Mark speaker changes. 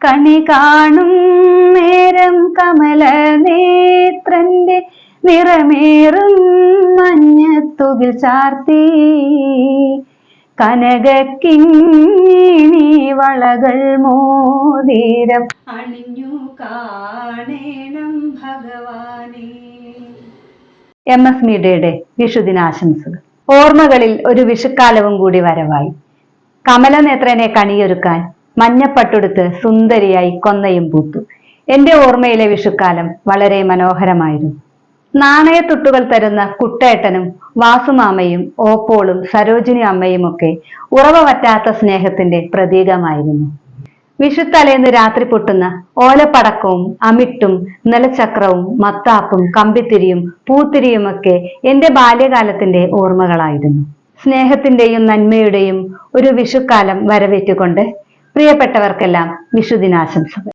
Speaker 1: കണി കാണും നേരം കമല നേത്രന്റെ നിറമേറും മഞ്ഞത്തുകിൽ ചാർത്തി കനകക്കിങ്ങിണി വളകൾ മോതിരം അണിഞ്ഞു കാണേണം ഭഗവാനെ. MS മീഡിയയുടെ വിഷുദിനാശംസകൾ. ഓർമ്മകളിൽ ഒരു വിഷുക്കാലവും കൂടി വരവായി. കമലനേത്രനെ കണിയൊരുക്കാൻ മഞ്ഞപ്പട്ടുടുത്ത് സുന്ദരിയായി കൊന്നയും പൂത്തു. എന്റെ ഓർമ്മയിലെ വിഷുക്കാലം വളരെ മനോഹരമായിരുന്നു. നാണയത്തുട്ടുകൾ തരുന്ന കുട്ടേട്ടനും വാസുമാമയും ഓപ്പോളും സരോജിനി അമ്മയും ഒക്കെ ഉറവ വറ്റാത്ത സ്നേഹത്തിന്റെ പ്രതീകമായിരുന്നു. വിഷുത്തലേന്ന് രാത്രി പൊട്ടുന്ന ഓലപ്പടക്കവും അമിട്ടും നിലച്ചക്രവും മത്താപ്പും കമ്പിത്തിരിയും പൂത്തിരിയുമൊക്കെ എന്റെ ബാല്യകാലത്തിന്റെ ഓർമ്മകളായിരുന്നു. സ്നേഹത്തിന്റെയും നന്മയുടെയും ഒരു വിഷുക്കാലം വരവേറ്റുകൊണ്ട് പ്രിയപ്പെട്ടവർക്കെല്ലാം വിഷുദിനാശംസകൾ.